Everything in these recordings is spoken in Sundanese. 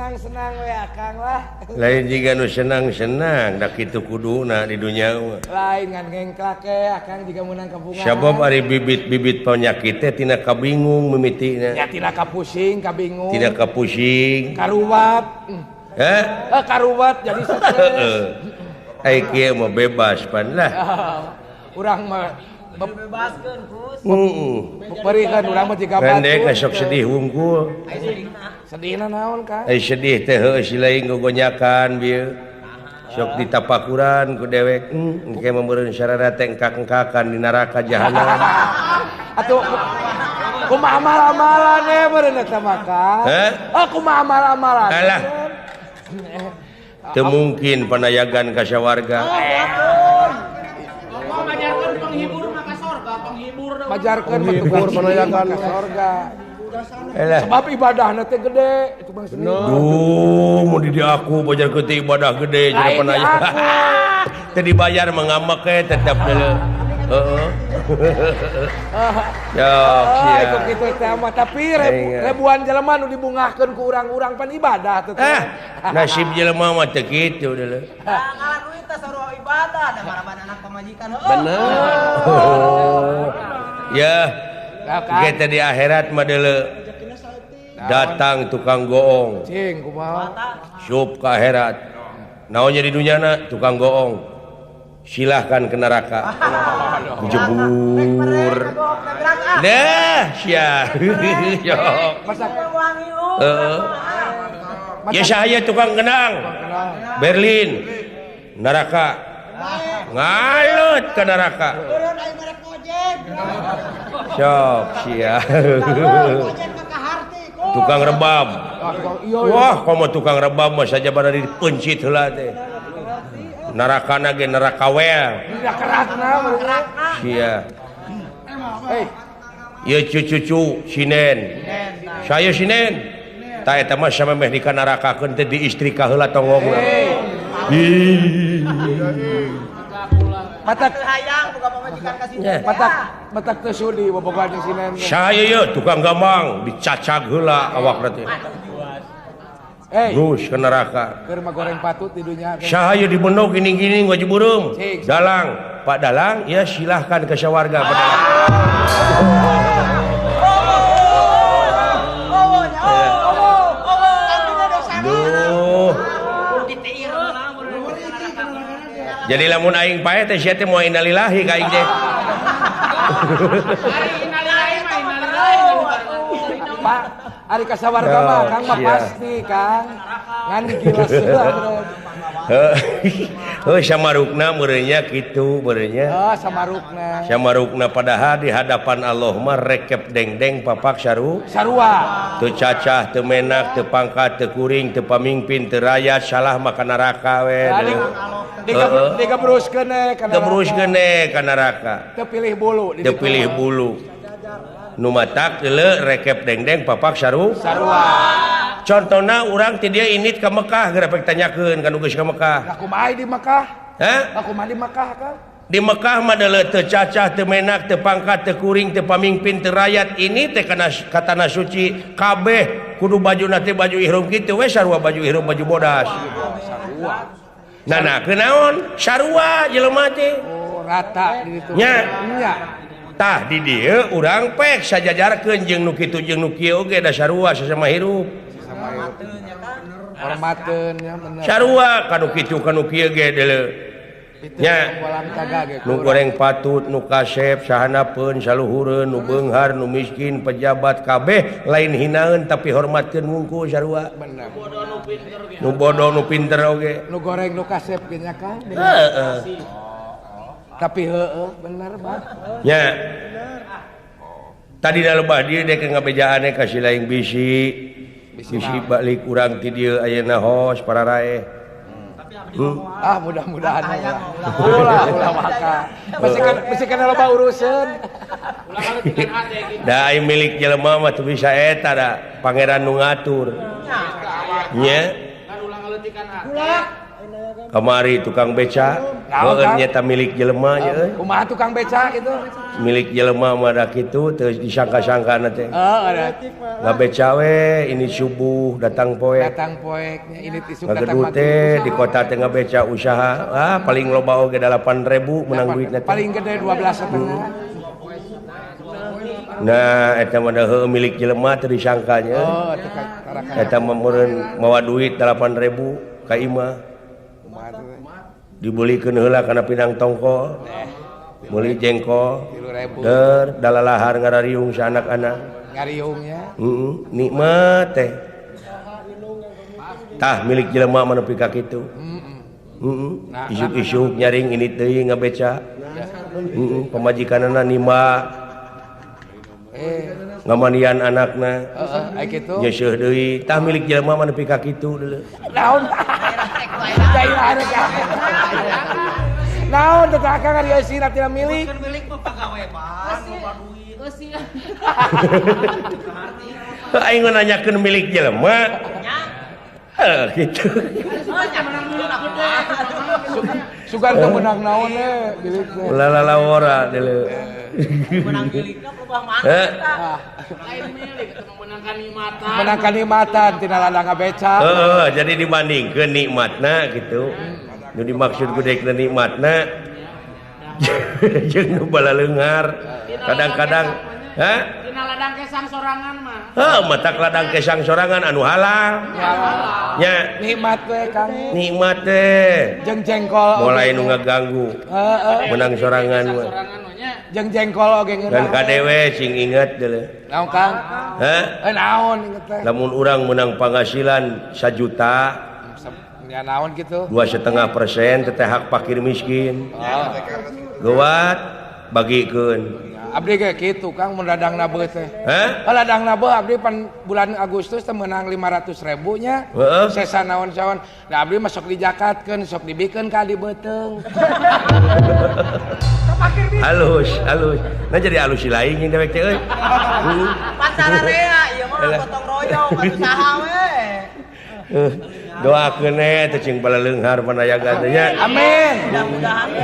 senang-senang we akang lah. Lain jika nu senang-senang dak kitu kuduna di dunia mah. Lain ngan ngengklak akang jika menang kabungan. Sabab ari bibit-bibit penyakit teh tina kabingung mimitina. Ya tina kapusing, kabingung. Tina kapusing. Karuwat. Karuwat jadi stres. Ai kieu mah bebas pan lah. Urang mah bebaskeun Gus. Berikan urang mah jiga Kan batu. dek sok sedih hungkul. Sedihna naon kan? Ai sedih teh heuh si lain gogonyakan bieu. Sok ditapakuran ku dewek. Engke membeureun sarana teh engkak-engkakan di neraka jahanam. Atuh kumaha amal-amalan meureun eta mah kan? Kumaha amal-amalan? Alah. Teu mungkin panayagan ka sawarga. Majarkeun penghibur mah ka sorga, penghibur. Majarkeun penghibur panayagan ka sorga. Sebab ibadahna teh gede itu Bang Seni. Duh, mau di aku bajar ke ibadah gede jadi penayagan. Teu dibayar mah ngambek we tetep deuleu. Heeh. Ya, Kok kitu teh mah tapi ribuan jelema nu dibungahkeun ku urang-urang pan ibadah teh. Nasib jelema mah teu kitu deuleu. Ngalakuin teh saruah ibadah da maraban anak pamajikan heuh. Bener. Ya. Kita di akhirat mah deuleu. Datang tukang goong. Cing kumaha? Sup ke akhirat. Naonnya di dunyana tukang goong. Silahkan ke neraka. Jebur. Dah, sia. Yo. Ya saya tukang kenang. Berlin. Neraka. Ngalut ke neraka. Sok sia. Tukang rebab. Wah, komo tukang rebab mah saja pada dipencit heula teh. Nerakana ge neraka wel. Sia. Ieu cucu Sinen. Saya Sinen. Ta eta mah samemeh dikanarakakeun teh diistrika heula tonggongna. Matak hayang buka pamajikan ka sini. matak teu sudi bobogohan jeung Sinen. Saya ye tukang gamang dicacag heula awakna teh. Gus ke neraka. Keur mah goreng patut di dunya. Saya di benog gini-gini wajib burung. Dalang, Pak Dalang, ya silahkan ke sawarga Pak Dalang. Jadi lamun aing pae teh sia teh moal innalillahi ka aing teh. Pak, ari ka sawarga mah Kang mah pasti Kang. Ngan digilas heula. Heuh samarukna meureun nya kitu meureun nya. Samarukna. Samarukna padahal di hadapan Allah mah rekep dengdeng papak sarua. Teu cacah, teu menak, teu pangkat, teu kuring, teu pamimpin, teu rakyat, salah mah ka neraka we. Digebruskeun ka neraka. Gebruskeun ka neraka. Teu pilih bulu. Teu pilih bulu. Nu matak deuleu rekep dengdeng papak sarua. Contohna urang ti dia init ka Mekah geura pek tanyakeun ka nu geus ka Mekah. Aku mah di Mekah. Aku mah di Mekah kan. Di Mekah mah deuleu teu cacah, teu menak, teu pangkat, teu kuring, teu pamimpin, teu rakyat. Ini teh kana katana suci kabeh kudu bajuna teh baju ihram kitu we sarua baju ihram baju bodas. Nah kenaon? Sarua jelema teh. Oh, rata di ditu. Nya. Tah di dieu urang pek sajajarkeun jeung nu kitu jeung nu kieu oge da sarua sasama hirup. Hormatkeun nya bener. Sarua kanu kitu kanu kieu ge deuleu. Nya. Nu goreng patut, nu kasep, sahanapeun, saluhureun, nu beunghar, nu miskin, pejabat kabeh lain hinaeun tapi hormatkeun wungkul sarua. Bener. Nu bodoh nu pinter oge. Nu goreng nu kasep ge nya Kang. Heeh. Tapi bener Bang. Nya. Tadi da lebah dieu dek ngabejaane ka si laing bisi balik urang ti dieu ayeuna hos pararae. Mudah-mudahan ulah maka. Masih kana loba urusan. Da ai milik jelema mah teu bisa eta da pangeran nu ngatur. Nya. Kan ulah ngaleutikkan hati. kamari tukang beca nyata milik jelema kumaha tukang beca gitu milik jelema mah da kitu teu disangka-sangkana teh ngabeca we ini subuh datang poek ini tisuk datang teh di kota teh ngabeca usaha paling loba oge 8.000 menang duitna paling gede 12,5 nah eta mah heuh milik jelema teu disangkanya eta mah meureun mawa duit 8.000 ka imah dibulikeun heula kana pinang tongkol meuli jengkol der dalalahar ngarariung sa anak-anak ngariungnya nikmat teh tah milik jelema mah nepi ka kitu isuk-isuk nyaring ini teuing ngabeca pamajikanana nimba ngamanian anakna aya kitu nyeuseut deui tah milik jelema mah nepi ka kitu deuleu naon naon teh akang ari eusina tina milik milik mah pagawe bahan loba duit aing nanyakeun milik jelema gitu sugan teu meunang naon milik teh lalawora deuleu menang milikna berubah mana lain milik atau memenangkan nikmatan menangkan nikmatan tina ladang ngabeca jadi dibandingkeun nikmatna gitu nu dimaksud gudekna nikmatna jeung nu balaleungar kadang-kadang tina ladang kesang sorangan mah matak ladang kesang sorangan anu halal nya nikmat teh Kang nikmat teh jeung jengkol mulai nu ngaganggu menang sorangan mah jeung jengkol oge ngeunah dan kadewe sing inget deuleu naon Kang naon inget teh lamun urang menang penghasilan 1 juta ya naon gitu 2,5% teh hak fakir miskin geuat bagikeun abdi ge kitu Kang mun ladangna beut teh ladangna beut abdi pan bulan Agustus teh meunang 500.000 nya sesa naon-naon da abdi mah sok dijakatkeun sok dibikeun ka di beuteung halus nah jadi halus si lain yang dewek teh euy pacaran ya ieu mah gotong royong atuh saha we doakeun teh cing balaleunghar panayaga teh nya amin mudah-mudahan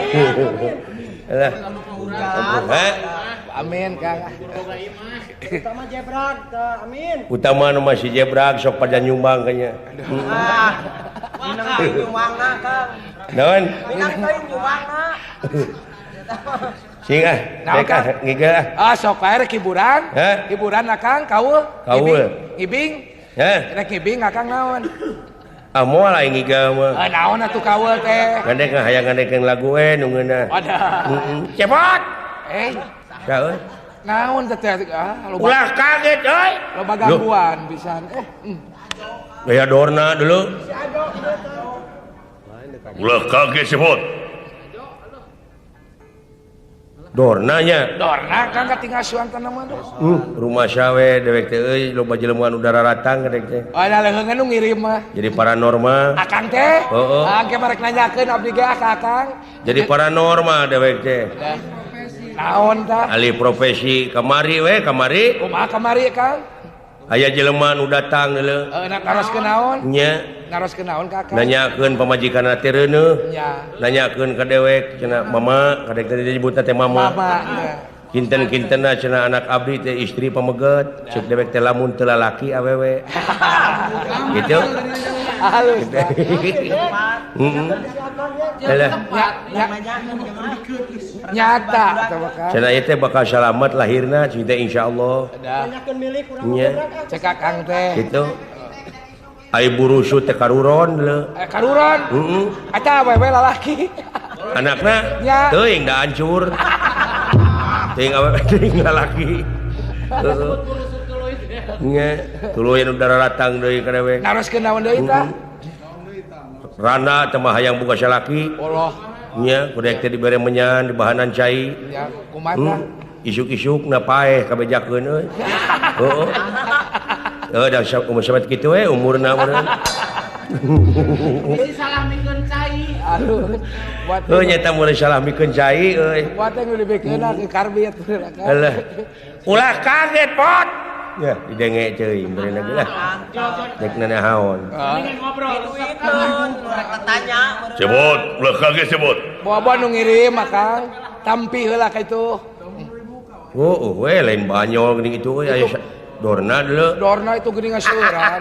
amin Kang utama jebrag amin utama nu masih jebrag sok pada nyumbang kanya minang teuing nyumbangna Kang naon minang teuing nyumbangna sing rek ngigel sok bae rek hiburan hiburan Kang kaul ngibing rek ngibing Kang naon moal aing ngigel mah naon atuh kaul teh gandeng hayang gandekeun lagu nu ngeunah cepot saeuy naon teh ulah kaget euy loba gangguan pisan gaya dorna dulu ulah kaget cepot dornanya dorna Kang katinggal suantana mah rumah sawe dewek teh euy loba jelema anu dararatang kadek teh ada leungeun nu ngirim mah jadi paranormal akang teh angke marek nanyakeun abdi ge ka Kang jadi paranormal dewek teh naon tah alih profesi kamari kumaha kamari Kang aya jelema nu datang deuleu naroskeun naon nya naroskeun naon ka Kang nanyakeun pamajikanna teh reuneuh nya nanyakeun ka dewek cenah mama kadek teh disebutna teh mama kinten-kintenna cenah anak abdi teh istri pameget ceuk dewek teh lamun teu lalaki awewe gitu halus nyata cenah ieu teh bakal salamet lahirna cinta insyaallah nanyakeun milik urang nya cek Kang teh gitu ai burusu teh karuron deuleu karuron eta awewe lalaki anakna teuing da hancur teuing awewe teuing lalaki nya tuluy nu dararatang deui ka dewe naroskeun naon deui tah rana teh mah hayang boga salaki Allah nya kudu teh dibere menyan di bahanan cai ya kumaha isuk-isuk na paeh kabejakeun euy da umur sabat kitu we umurna meureun Isi salah mikeun cai. Aduh. Nyata mulai salah mikeun cai euy. Buat yang lebih kena ke karbit. Alah. Ulah kaget pot. Ya, didenge ceuing berenang lah. Dek nanahaon. Mendingan ngobrol. Duitkeun, mereka tanya. Sebut, ulah kaget sebut. Bawa nu ngirim Kang. Tampi heula ka itu. We lain banyol geuning itu aya dorna deuleu. Dorna itu geuning ngasuran.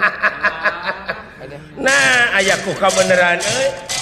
Nah, aya ku kabeneran euy.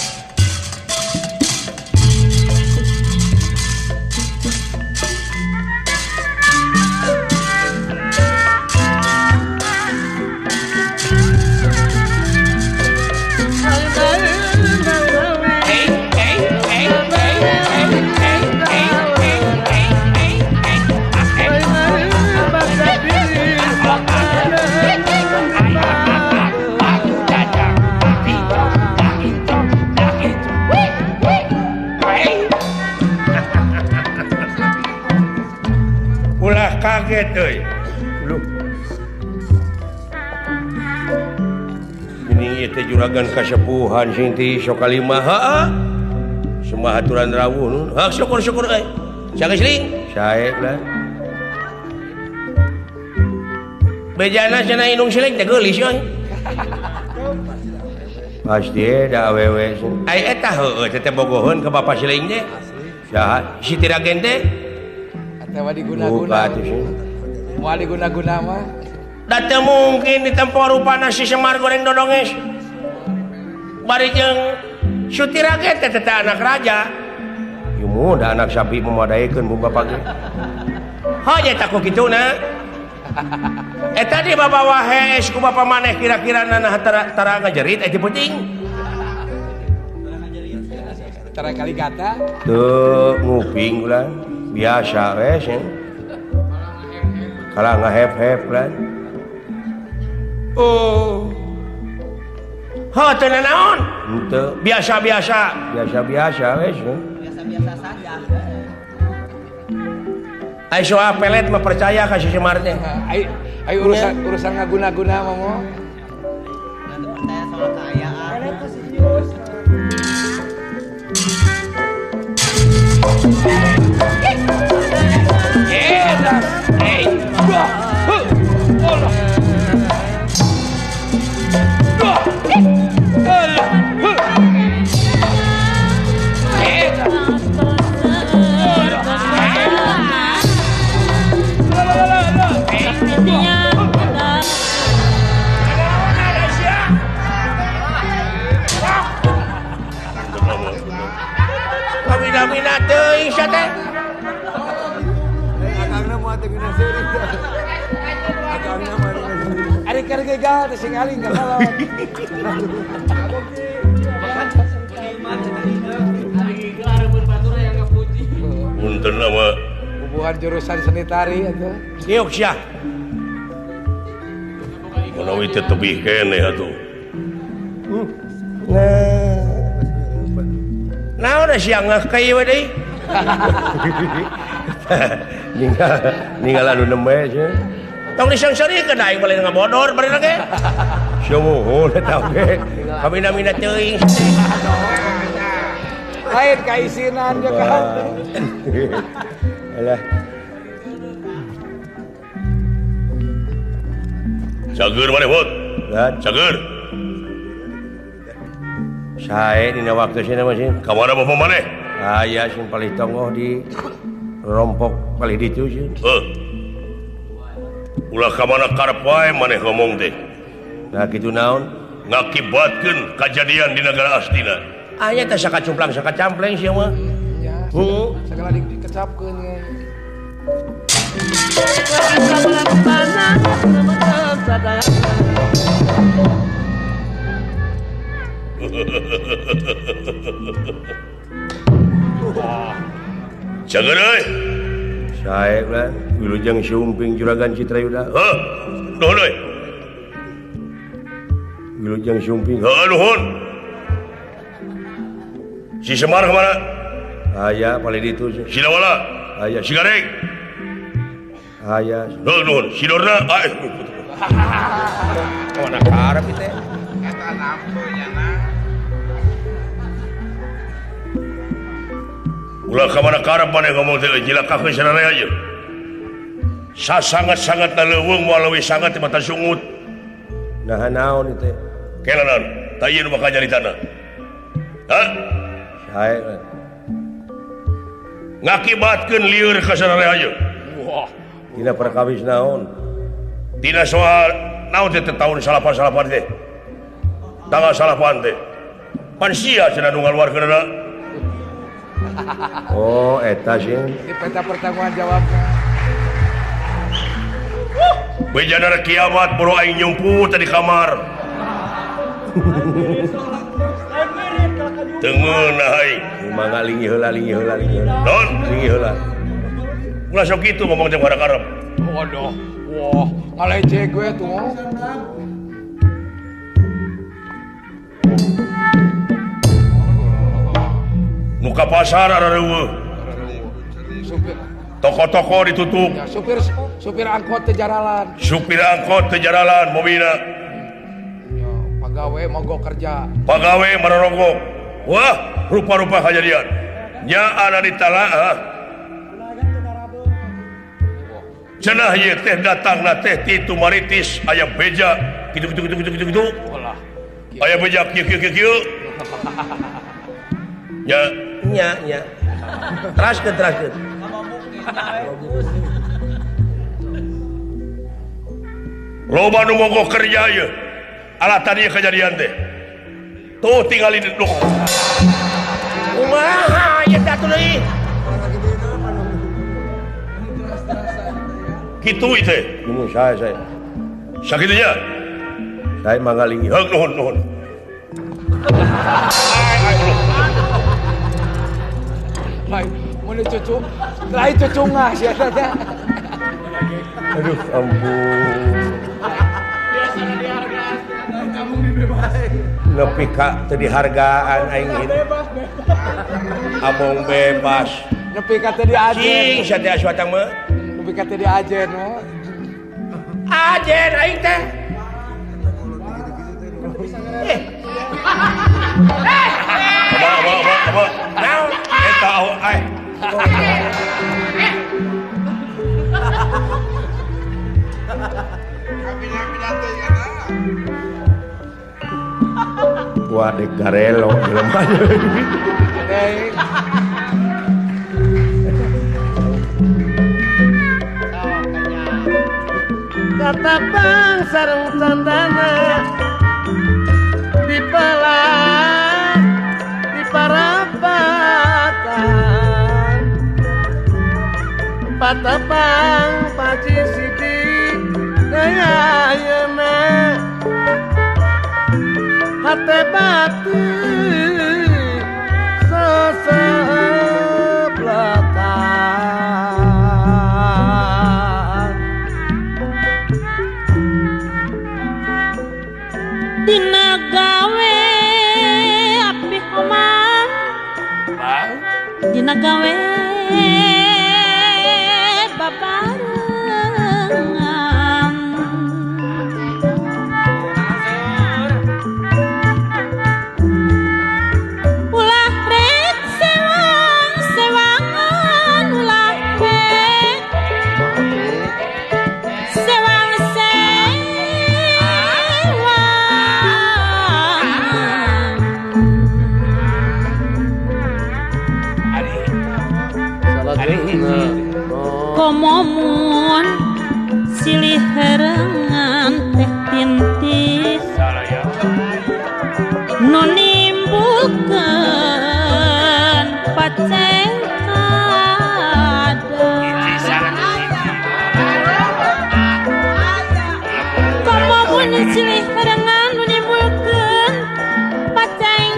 Kaget euy. Lu. Ini ieu teh juragan kasepuhan sing ti sok kalima heeh. Semahaturan rawuh nun. Hak syukur-syukur euy. Sageus ling? Sae lah. Bejana cenah inung siling teh geulis euy. Pasti da awewe. Ai eta heueuh teh bogoheun ka bapa siling teh. Saha? Si Tiragen teh Tewa diguna-guna. Mau diguna-guna mah. Da teu mungkin ditempo rupana si Semar goreng dodonges. Bari jeung Sutiragen teh anak raja. Ieu da anak sapi memadaikeun mun bapak ge. Haja tak ku kituna. Eta di babawa hees ku bapa maneh kira-kira nanah tara ngajerit aya penting. Tara kali kata. Teu nguping ulah. Biasa wes ya. Kalau ngahep-hep kan. Oh. Ha teu naon? Henteu. Biasa-biasa. Biasa-biasa wes. Biasa-biasa saja. Ai soal pelet mah percaya ka si Semar teh. Ai urusan ngaguna-guna mah moh. Nanti percaya soal kekayaan. Mina teuing sia teh. Akangna moal teu geuna seuring. Akangna mah ari keur gegal teh sing aling ka kalon. Punten nama Hubungan jurusan seni tari atuh. Niuk sia. menawi teu tebih keneh atuh. Naon siang ngakei we deui. Ninggal anu nembe sia. Tong disangsarikeun aing balen ngabodor bareng ge. Sia mohon eta oge. Kamina-mina teuing. Lain kaisinan je kan. Alah. Cager maneh, Bot. Cager. Sae dina waktu sina mah sih. Ka mana bapak maneh? Aya sing palih tongoh di rompok palih ditu sih. Ulah ka mana karep wae maneh ngomong teh. Nah kitu naon? Ngakibatkeun kajadian di negara Astina. Aya teh sakacumplang sakacampleng sia mah. Ya. Segala dikecapkeun ge. Cager euy. Sae lah, wilujeng sumping juragan Citrayuda. Heuh, nuhun euy. Wilujeng sumping. Heuh, nuhun. Si Semar ka mana? Aya palih ditu. Si Lawala? Aya Si Gareng? aya. Heuh, nuhun. Si Dorna? Mana karep teh? Eta nampunya na. Ulah ka mana karep maneh ngomong teh jilakakeun sararea ieu. sangat-sangat leuweung walau sangat di mata sungut. Nah naon itu? Kelanan, tayeu nu bakal nyaritana. Hah? Sae. Ngakibatkeun lieur ka sararea ieu. Wah, Tina perkawis naon? Tina soal naon teh tahun salapan teh. Tanggal salapan teh. Pan sia cenah nu ngaluarkeunna. Oh, eta sih. di peta pertanggungan jawabnya. Bejana kiamat boro aing nyumput di kamar. Tengeun aing. Mangga lingi heula. Non, Lingi heula. ulah sok kitu ngomong jeung harap-harap. Waduh, wah, ngaleceh gue tuh. Nu ka pasar arareueuh. Supir, Toko-toko ditutup. ya, supir angkot teh jaralan. Supir angkot teu jaralan mobilna. Ya, pagawe mogok kerja. Pagawe marorogok. Wah, rupa-rupa kejadian. Nya ana ditalaah. Cenah ieu teh datangna teh ti Tumaritis aya beja kitu. Walah. Aya beja kieu. Ya, Nya. Teraskeun. loba nu mogok kerja ieu. Alah tadi kejadian teh. Tuh tinggalin dulu. Kumaha ieu teh atuh deui? Kitu ieu teh. Kumu sae. Sakitu nya. Sae mangga lingi. Heug nuhun. Lain, mun cucu, lain cucu ngah sih teh. Aduh, ampun. Biasa dihargaan, kamu dibebasin. Nepi ka teu dihargaan aing ieu. Abong bebas. Nepi ka teh di ajen. Cing satea suatang mah. Nepi ka teh di ajen, no. Ajen aing teh. Apa? Naon? Eta ai. Gua dek garelo belum aja. Deh, Kata bang sareng tandana di pelang di parapatan patapang paci sidik daya yeuna hate batu sesebelatan Dina gawe abdi omah Dina gawe babarengan ulah rek sewangan ulah rek komomun silih herengan teh tintis nu nimbulkeun paceng komomun silih herengan nu nimbulkeun paceng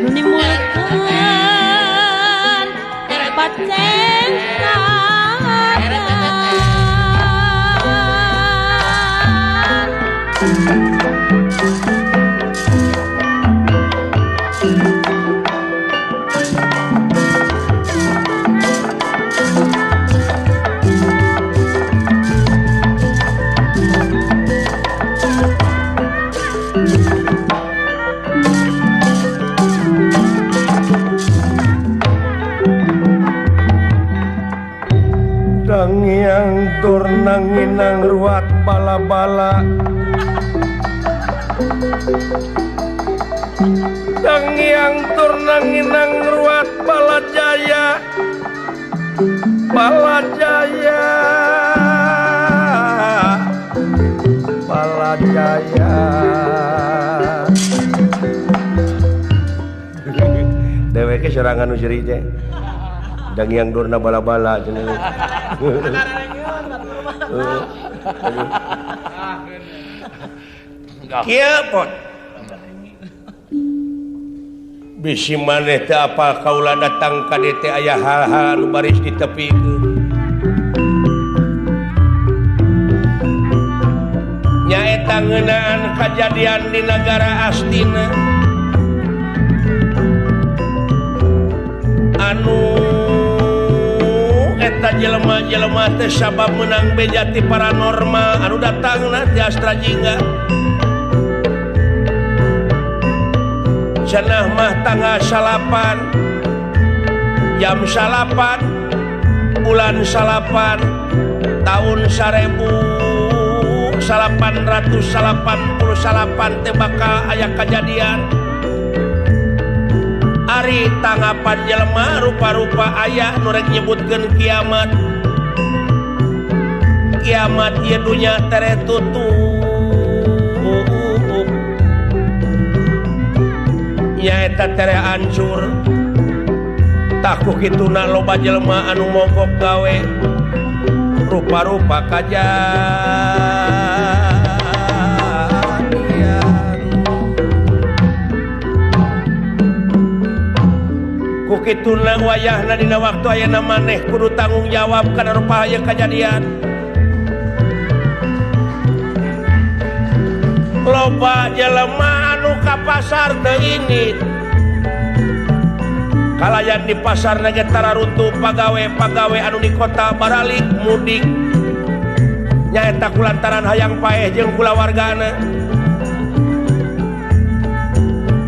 nu nimbulkeun paceng turnanginang ruat bala-bala yang turnanginang ruat balajaya balajaya balajaya deweke serangan usiri teh dan yang durna bala-bala cenah kieu pot bisi maneh teh apa kaula datang ka dieu teh aya hal-hal anu baris ditepikeun nyaeta ngeunaan kajadian di negara Astina anu eta jelema-jelema teh sabab menang bejati paranormal anu datangna ti Astra Jingga cenah mah tanggal 8 jam 8 bulan 8 tahun 1888 teh bakal aya kajadian ari tanggapan jelema rupa-rupa aya nu rek nyebutkeun kiamat kiamat ieu dunya tere tutup nyaeta tere hancur tak ku kituna loba jelema anu mogok gawe rupa-rupa kajadian ku kituna wayahna dina waktu ayeuna maneh kudu tanggung jawab kana rupa aya kajadian loba jelema anu ka pasar teu ini kalayan di pasar ge tararuntuh pagawe-pagawe anu di kota baralik mudik nyaeta kulantaran hayang paeh jeung kulawargana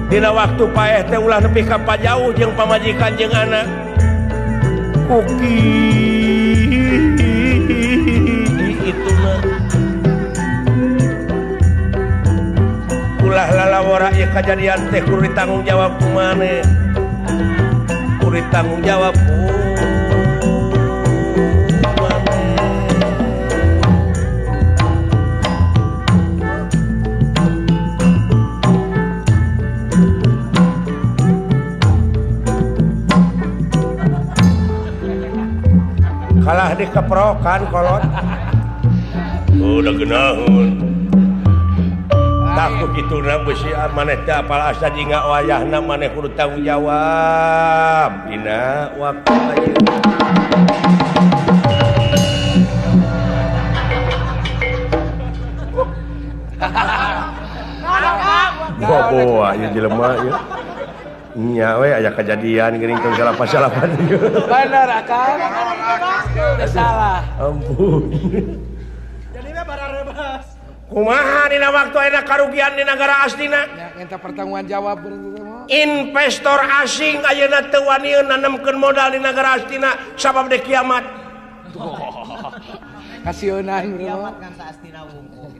dina waktu paeh teh ulah nepi ka pajauh jeung pamajikan jeung anak kuki ituna ulah lalawara ieu kajadian teh kudu ditanggung jawab ku maneh kudu ditanggung jawab ku maneh kalah dikeprokan kolot udah genaheun takut kituna beusi maneh teh apal Astra Jingga wayahna maneh kudu tanggung jawab dina waktu ayeuna boboa ieu jelema ieu nya we aya kajadian geuning tong salapan-salapan ieu bener akang teu salah ampun Jadinya bararebas. kumaha dina waktu ayeuna karugian di negara Astina nya minta pertanggungan jawab berarti mah investor asing ayeuna teu wani nanemkeun modal di negara Astina sabab de kiamat kasionan Kiamat bro kan saastina wungkul.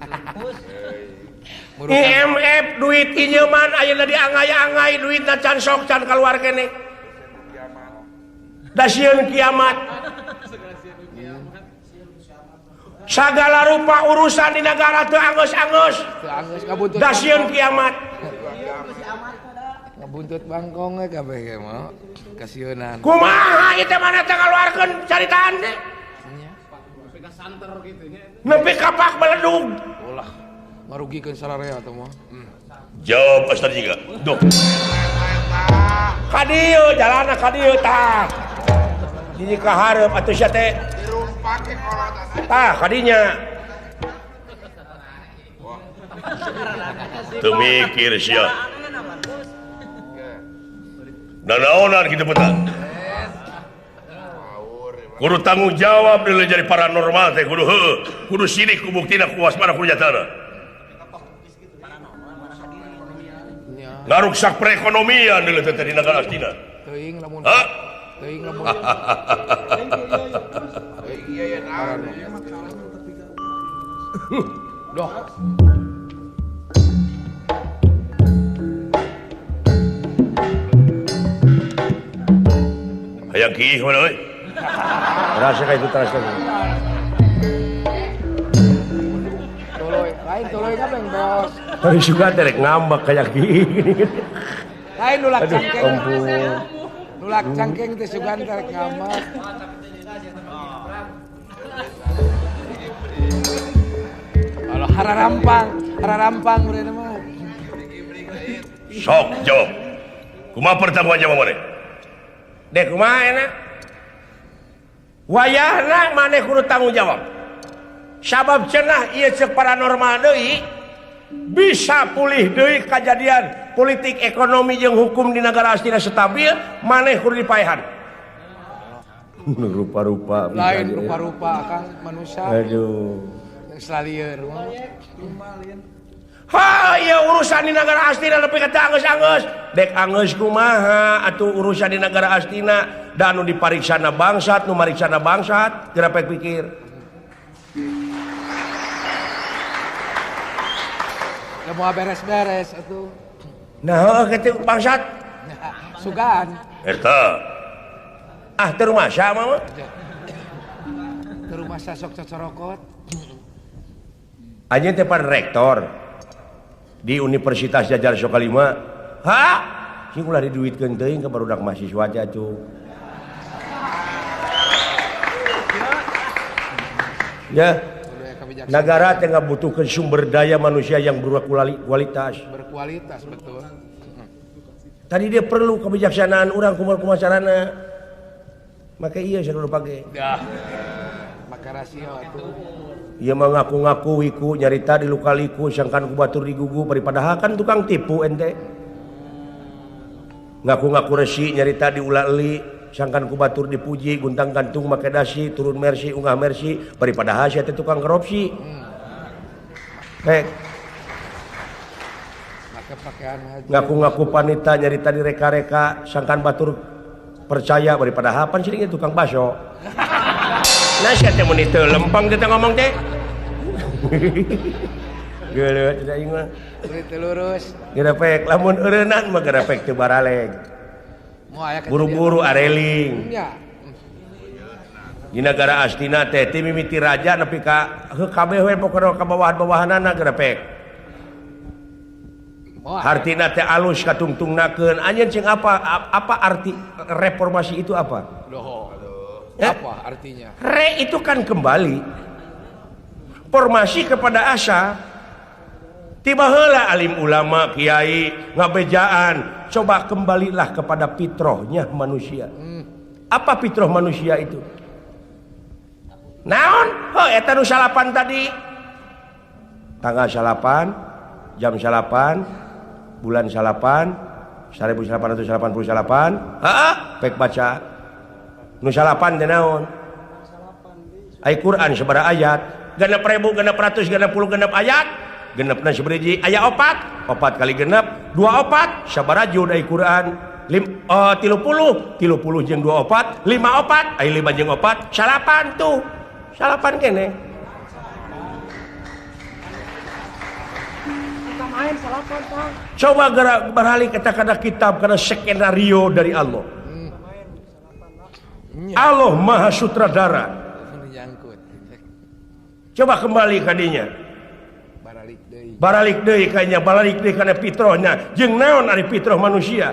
IMF duit inyeman ayeuna diangai-angai duitna can sok can kaluar kene da sieun kiamat sagala rupa urusan di negara teu angeus-angeus teu anggeus ngabuntut da sieun kiamat ngabuntut bangkong we kabeh ge mah kasionan kumaha ieu teh mana teh kaluarkeun caritaan teh nepi ka pak beledug ulah ngarugikeun sararea teh mah jawab Astra Jingga duh ka dieu jalanna ka dieu tah di ka hareup atuh sia teh tah kadinya teu mikir sia nanaonan kitu betah kudu tanggung jawab deuleu jadi paranormal teh kudu heueuh kudu sidik ku buktina ku waspada ku nyatana ngaruksak perekonomian deuleu teh di negara Astina teuing lamun ha teuing lamun Doh. Hayang kiih mana euy? Rasa kayak itu terasa. Tuluy, lain tuluy ka beng beos. Tapi juga terek ngambek kayak gini. Lain nulak Aduh, cangkeng. ampun. Nulak cangkeng teh sugan terek ngambek. Kalau hararampang urang mah. Sok jawab. Kumaha pertanggung jawab mana? Dek kumaha enak? Wayahna maneh kudu tanggung jawab. Sabab cenah ieu ceuk paranormal deui bisa pulih deui kejadian politik ekonomi jeung hukum di negara astina stabil maneh kudu dipaehan. Rupa-rupa Lain rupa-rupa Kang manusia. Aduh. Selalieur mah. Ha, ieu urusan di negara astina nepi ka anggeus-anggeus. Dek anggeus kumaha atuh urusan di negara astina da anu dipariksana bangsat, nu mariksana bangsat, geura pek pikir. Da moal beres-beres atuh. Nah, kitu bangsat. Sugan. Eta. Ah, teu rumah sia mah. Ke rumah sasok cocorokot. Anjeun teh pan rektor di Universitas Jajar Sokalima. Ha? Sing ulah diduitkeun teuing ka barudak mahasiswa teh atuh. Ya. Negara teh ngabutuhkeun sumber daya manusia yang berkualitas. Berkualitas betul. Tadi dia perlu kebijaksanaan urang kumaha carana. Maka iya saya kudu pake. Dah. Maka rasio atuh. Ieu mah ngaku-ngaku wiku nyarita di luka-liku sangkan ku batur digugu daripada kan tukang tipu ente. Ngaku-ngaku resi nyarita di ulah-eli sangkan ku batur dipuji guntang gantung make dasi turun mersi unggah mersi daripada hasil teh tukang korupsi. Hek. Make pakaian haji. Ngaku-ngaku panita nyarita di reka-reka sangkan batur percaya daripada hapan sih tukang baso. Nah sia teh mun teu lempeng teh ngomong teh. Geuleuh teh aing mah. Teu lurus. Geura pek lamun eureunnan mah geura pek teu baraleg. Moal aya Buru-buru areling. Ya. Di negara astina teh ti mimiti raja nepi ka kabeh we pokona ka bawahan-bawahanana geura pek. Hartina teh alus katungtungnakeun. Anjeun cing apa arti reformasi itu apa? Doh. Ya? Apa artinya? Re itu kan kembali. Formasi kepada asa. Tiba heula alim ulama, kiai, ngabejaan. Coba kembalilah kepada fitrahnya manusia. Apa fitrah manusia itu? Naon? Oh, eta nu salapan tadi. Tanggal salapan, jam salapan, bulan salapan, 1888. Heeh, pek baca. Nu salapan teh naon? Ai Quran sabaraha ayat? 6.000, 600, 60 ayat. Genepna sabaraha aya 4. 4 kali genep 24 sabaraha jud ai Quran? 30 jeung 24 54 ai 5 jeung 4 salapan tuh. Salapan kene. Main salapan, Kang. Coba beralih kata-kata kitab karena skenario dari Allah. Allah Maha Sutradara. Coba kembali kadinya. Baralik deui kayaknya balik deui kana fitrahna. Jeung naon ari fitrah manusia?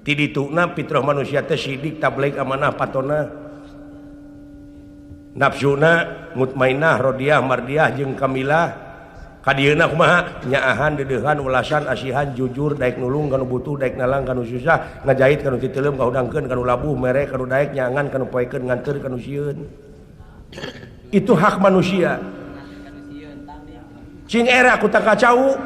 Ti dituna fitrah manusia teh sidik tabligh amanah patona. Nafsuna mutmainah rodiyah mardiyah jeung kamilah. Kadieuna kumaha nyaahan dedeuhan ulasan asihan jujur daek nulung kanu butuh daek nalang kanu susah ngajahit kanu titeuleum kahudangkeun kanu labuh mere kanu daek nyangan kanu poekeun nganteur kanu sieun. Itu hak manusia. Cing era ku tangka cau.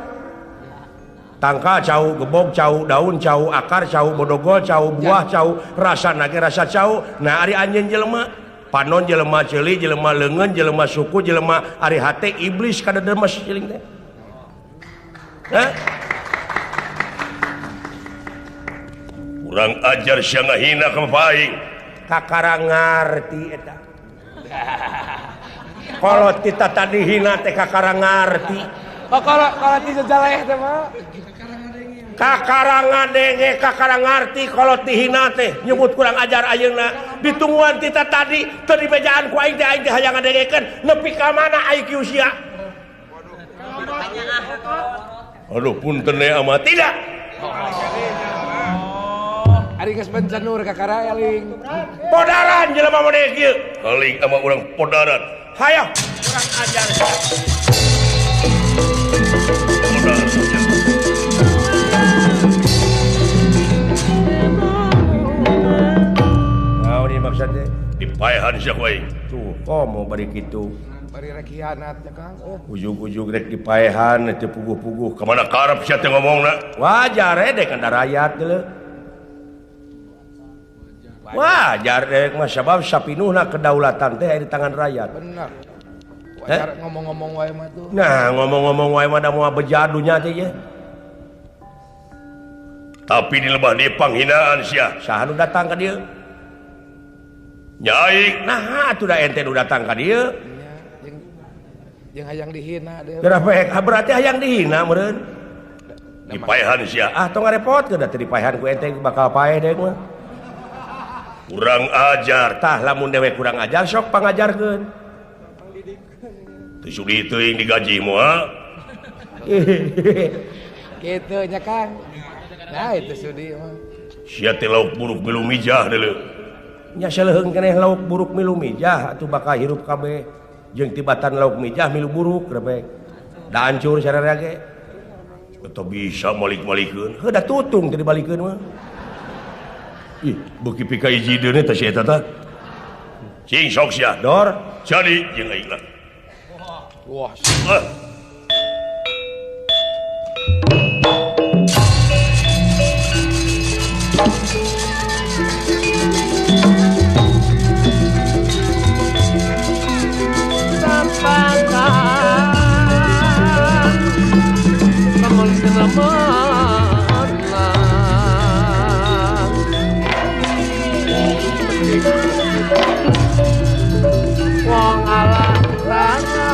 Tangka cau, gebog cau, daun cau, akar cau, bodogol cau, buah cau, rasa nage rasa cau. Nah ari anjeun jelema panon jelema ceuli jelema leungeun jelema suku jelema ari hate iblis kada demes ceuling teh. Kurang ajar sia ngahina ka paing. Kakara ngarti eta. kalau kita tadi hina teh kakara ngarti Oh kalau ti jajaleh teh mah kakara ngadenge kakara ngarti kalau tihina teh nyebut kurang ajar ayeuna ditungguan kita tadi teu dibejaan ku aing teh hayang ngadengekeun nepi ka mana IQ sia aduh punten ya ama tidak ari geus bencenur kakara eling podaran jelema mode kieu eling ama urang podaran hayang kurang ajar podaran maksudnya dipaehan sia ku aing tuh komo bari kitu bari rek hianat ya Kang ujug-ujug rek dipaehan teu puguh-puguh kemana karep sia teh ngomongna wajar dek kana rakyat teh wajar dek mah sabab sapinuhna kedaulatan teh di tangan rakyat bener wajar ngomong-ngomong wae mah tuh nah ngomong-ngomong wae mah da moal bejadunya teh ya tapi di lebah dia panghinaan sia saha nu datang ka dieu nyai nah atuh da ente nu datang ka dieu jeung hayang dihina deh berarti hayang dihina meureun dipaehan sia tong ngarepotkeun da teu dipaehan ku ente bakal paeh deuk mah kurang ajar tah lamun dewe kurang ajar sok pangajarkeun teu sudi teuing digaji moal kitu nya Kang nah itu sudi mah sia teh lauk buruk milu mijah deuleu nya saleuheung keneh lauk buruk milu mijah atuh bakal hirup kabeh jeung tibatan lauk mijah milu buruk repek da hancur sararea ge eta bisa malik-malikeun heuh da tutung teu dibalikeun mah ih beuki pika hiji deuna teh si eta teh cing sok sia dor jadi jeung aingna wah wong alam raya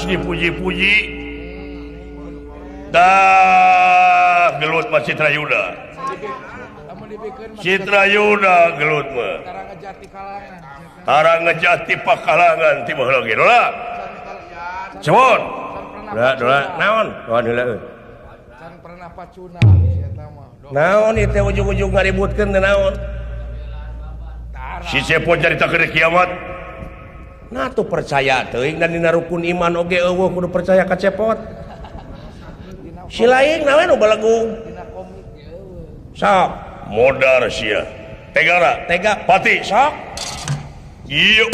dipuji-puji dah gelut mah Citra Yuda gelut mah tara ngejati pakalangan ti baheula ge dola cebon dola naon heula can pernah pacuna eta mah naon ieu teh ujug-ujug ngaributkeun teh naon si cepot caritakeun kiamat. Nah tuh percaya teuing dan dina rukun iman oge eueuh kudu percaya ka cepot. Si lain nawe nu balagung. Sok Modar sia. Tegara, tega pati sok. Ieu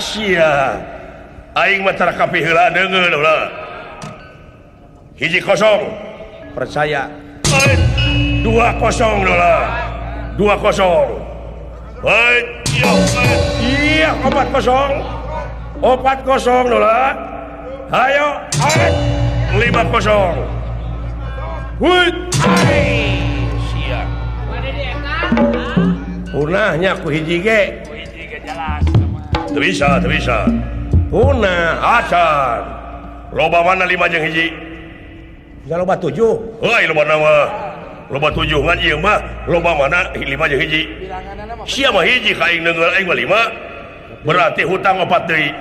sia. Aing mah tara kapi heula deungeun ulah. 1-0 Percaya. 2-0 dola 2-0 iya 4-0 dola ayo 5-0 siap punahnya ku hiji ge teu bisa punah acan loba mana 5 jeung hiji loba 7 euy loba nama loba 7 ngan ieu mah loba mana 5 jeung hiji sia mah hiji ka aing deungeul aing mah 5 berarti hutang 4 deui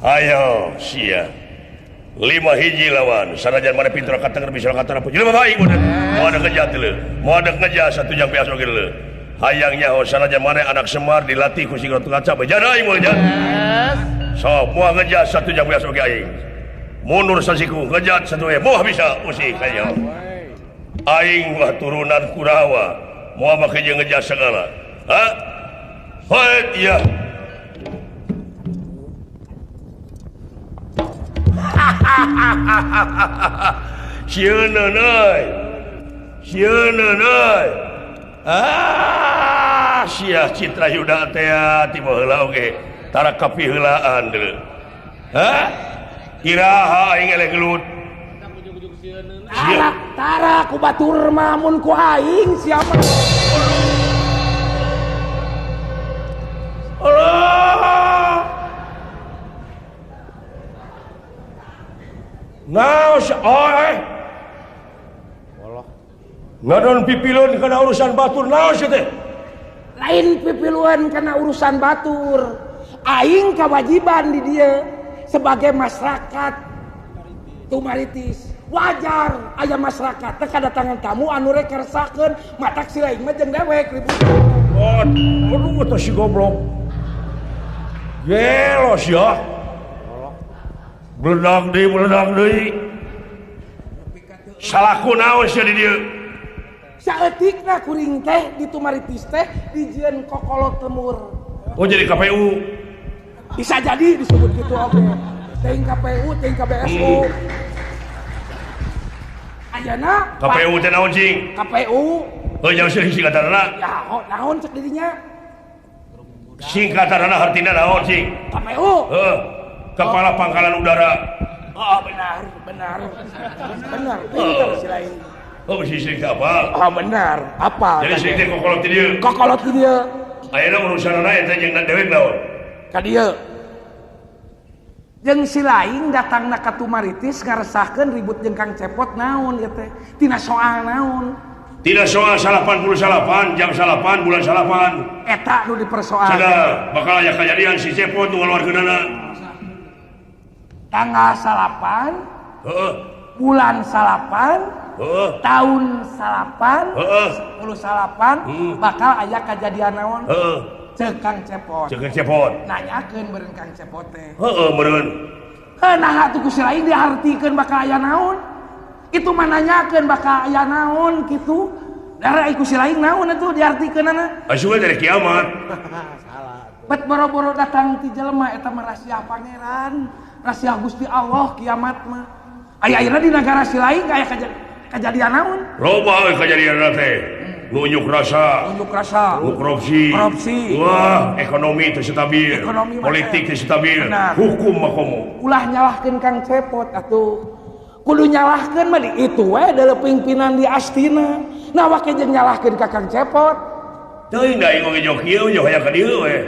ayo sia 5 hiji lawan sanajan mana pintu katanger bisa katanger jelema baik mau ada ngejat teu mau ada ngejat satu jam pias oge teu hayangnya sanajan mana anak Semar dilatih ku si kaca bejana aing moal sok mau ngejat satu jam pias oge aing mundur sasiku ngejat satu moal bisa usik ayo aing mah turunan Kurawa moal make jeung ngejat segala ha fight ya sieun euy sia Citra Yuda teh ti baheula oge tara kapiheulaan deuleu kiraha aing eleh gelut tara ku batur mah mun ku aing siapa Allah naos ngadon pipileun kana urusan batur naos teh lain pipiluan karena urusan batur aing kewajiban di dia sebagai masyarakat tumaritis wajar aya masyarakat teh kadatangan tamu anu rek kersakeun matak si lain mah jeung dewek ribut aduh eta si goblok gelos ya meledak deui salahku naon sia di dieu saeutikna kuring teh di tumaritis teh dijieun kokolot temur oh jadi KPU bisa jadi disebut gitu oke teuing KPU teuing KBSU ayeuna KPU teh naon cing KPU jangan singkatanna ya naon cek dirinya singkatanna hartina naon cing KPU Kepala Pangkalan Udara benar pintar si lain sing apa benar apa jadi sing teh kokolot di dieu ayeuna urusanna eta jeung dewek naon ka dieu jeung si lain datangna ka tumaritis ngaresahkeun ribut jeung Kang Cepot naon ieu teh tina soal naon tidak soal 88 jam 8 bulan 8 eta nu dipersoalkeun sada bakal aya kejadian si Cepot nu ngaluarkeunana tanggal 8 bulan 8 tahun 8 10 bakal aya kejadian naon cek Kang Cepot nanyakeun beureun Kang Cepot teh meureun nah atuh ku si lain diartikeun bakal aya naon itu mah nanyakeun bakal aya naon kitu dara iku si lain naon atuh diartikeunana asuh dari kiamat bet boro-boro datang ti jelema eta mah rahasia pangeran rahasia Gusti Allah kiamat mah aya-ayana di negara si lain aya kejadian naon loba kejadian teh nunjuk rasa nu korupsi wah ekonomi teu stabil politik teu stabil hukum mah komo ulah nyalahkeun Kang Cepot atuh kudu nyalahkeun mah di itu we adalah pimpinan di Astina. Nah wake jeung nyalahkeun Kakang Cepot. Teuing da ingo ge jok ieu jok aya ka dieu we.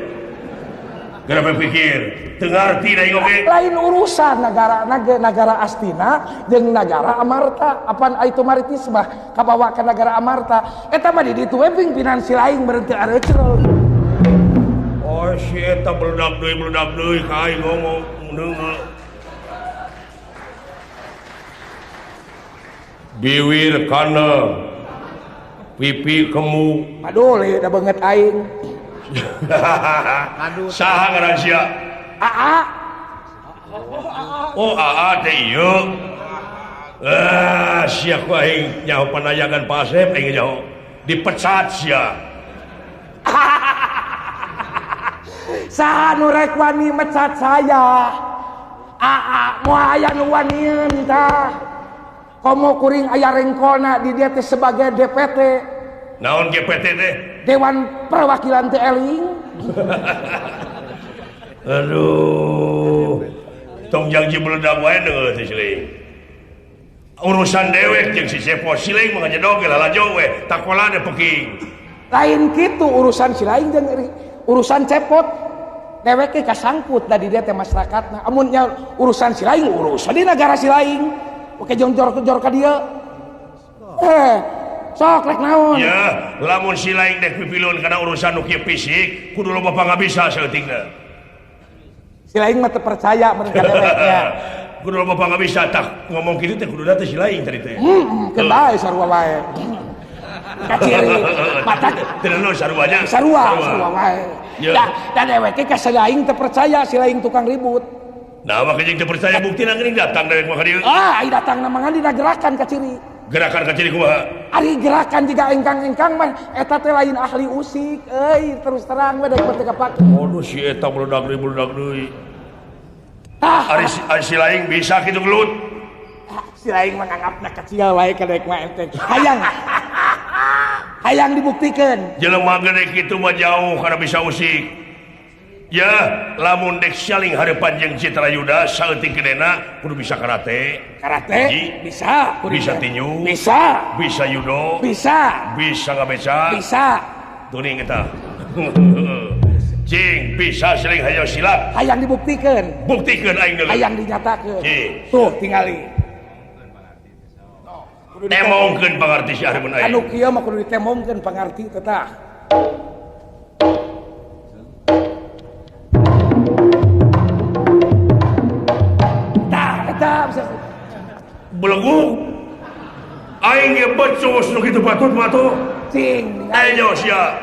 Gara pikir, teu ngarti da ingo ge. Lain urusan negara Astina jeung negara Amarta. Apaan itu maritismah kabawa ka negara Amarta. Eta mah di ditu we pimpinan si laing berhenti areuceul. Oh si eta meledak deui ka aing ngomong deungeu. Biwir kana pipi kemu. Aduh da banget aing. Saha ngaran sia? Aa. Oh aa teh ieu. Sia ku aing nyaho panayagan Pak Asep aing nyaho dipecat sia. Saha nu rek wani mecat saya? Aa moal aya nu wanieun tah. Komo kuring aya rengkolna di dia teh sebagai DPT. Naon GPT teh? Dewan Perwakilan teh eling. Aduh. Tong janji meledak wae deui teh Siling. Urusan dewek jeung si Sepo Siling mah ngajadog lalajo we, takola de peking. Lain kitu urusan si lain jeung urusan Cepot. Dewek ge kasangkut da di dia teh masyarakatna. Amun nya urusan si lain urusan di negara si lain. Oke jor ka dia. Sok rek naon? Ya, lamun si lain dek pipilun kana urusan nu kieu fisik, kudu loba pangabisa saeutingna. Si lain mah teu percaya mereka deweknya. Kudu loba pangabisa tak ngomong kitu teh kudu teh si lain tadi teh. Keun bae sarua wae. Kaciri mata teu naon sarwanya. Sarua wae. Da dewek ka si lain teu percaya si lain tukang ribut. Nah, maka jeung teu percaya buktina geuning datang dewek mah ka dieu. Ai datang namangan dina gerakan kaciri. Gerakan kaciri kumaha? Ari gerakan jika engkang-engkang mah eta teh lain ahli usik terus terang we dek teu kapake. Waduh si eta meledak deui. Ari si lain bisa kitu gelut. Si lain mah nganggapna kecil wae ka dek mah enteng. Hayang dibuktikeun. Jelema gede kitu mah jauh kana bisa usik. Ya, lamun dek saling hareupan jeung Citrayuda saeutik gedena kudu bisa karate. Karate? Bisa. Bisa tinju. Bisa. Bisa judo. Bisa. Bisa ngabeca. Bisa. Tuning eta. Cing bisa saling hayang silat. Hayang dibuktikeun. Buktikeun aing deuleu. Hayang dinyatakeun. Cing. Tuh tingali. Temongkeun pangarti si Armun aing. Anu kieu mah kudu ditemongkeun pangarti teh tah. Belegu aing ge becus nu kitu patut mah tuh cing ayo sia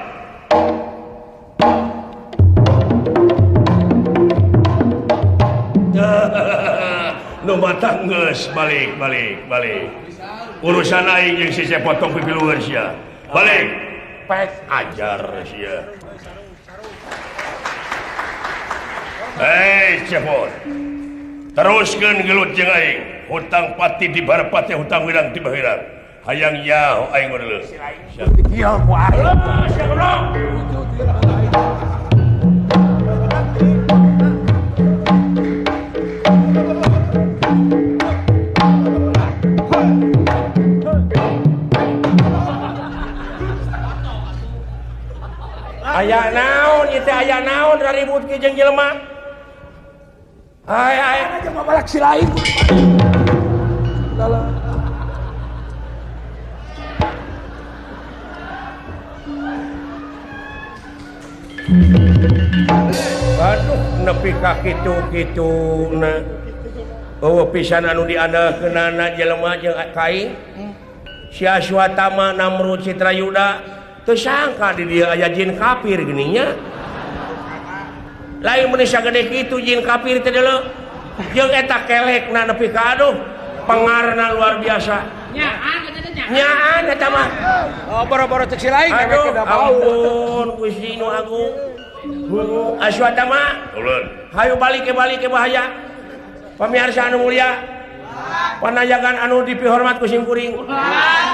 nu matang geus balik urusan aing jeung si Cepotong pipilueun sia balik pek ajar sia Cepot teruskeun gelut jeung aing hutang pati di barapat teh hutang wirang di bahirang hayang nyaho aing deuleu kieu ku aing aya naon ieu teh aya naon raribut ke jeung jelema Ay, aja mabalak si lain. Aduh, nepi ka kitu-kituna. Oh, pisan anu diandalkeunana jelema jeung kaing. Si Aswatama Namrud Citrayuda teu sangka di dieu aya jin kafir geuning nya. Lain mun sagede kitu jin kafir teh deuleu. Jeung eta kelekna nepi ka aduh pangarna luar biasa. Nyaan eta mah. Oh, boro-boro cek si lain aduh, ampun Gusti nu agung. Aswatama, ulun. Hayu balik ke bahaya. Pamirsa anu mulia. Panayagan anu dipihormat ku simkuring.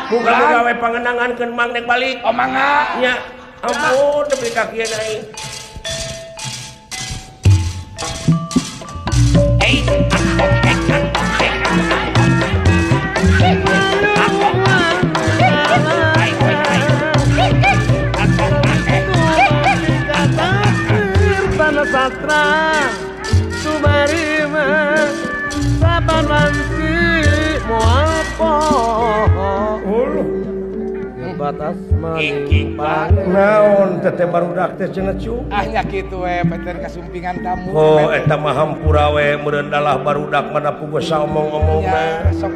Muga-muga we pangenangankeun mang nek balik. Oh, mangga. Nya, ampun nepi ka kieu aing. naon teteh barudak teh cenah cu nya kitu we peten kasumpingan tamu oh eta mah hampura we meureun dalah barudak mana pugusa omong-omongna sok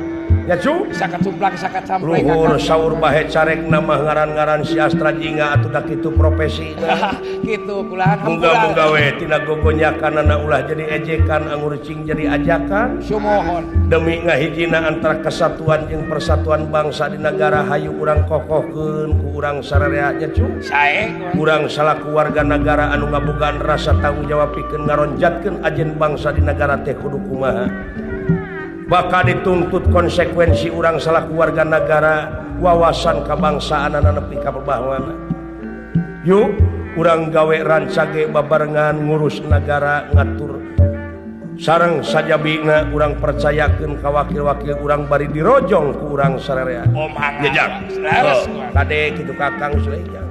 ya cu sakat sumplang sakat sampai luhur saur bahe carek nama ngaran-ngaran si Astra Jingga atuh dak kitu profesina gitu kulahan muga-muga we tina gogonyakanana ulah jadi ejekan anggur cing jadi ajakan sumohon demi ngahijina antara kesatuan jeung persatuan bangsa di negara hayu urang kokohkeun ku urang sararea nya cu sae urang salaku warga negara anu ngabogaan rasa tanggung jawab pikeun ngaronjatkeun ajen bangsa di negara teh kudu kumaha bakal dituntut konsekuensi urang salaku warga negara wawasan kebangsaan nepi ka babahwana yuk urang gawe rancage babarengan ngurus negara ngatur sareng sajabina urang percayakeun ka wakil-wakil urang bari dirojong ku urang sararea Jejak kade kitu kakang Sulejang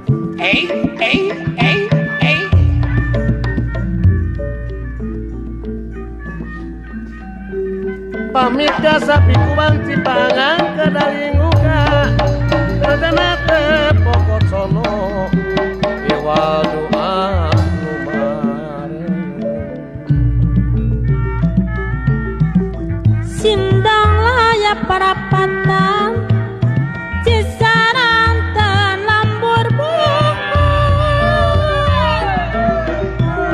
pamit ka sapi kubang cipangang kadalinguka radana teh pokok sono iwal doa Sindang layak parapatan Cisaran tenambur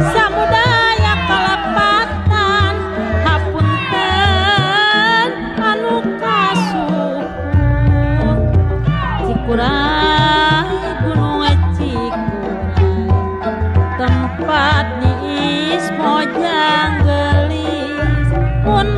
samudaya kalepatan hapunten anu kasuhun Cikuray gunung Cikuray tempat niis mojang gelis mun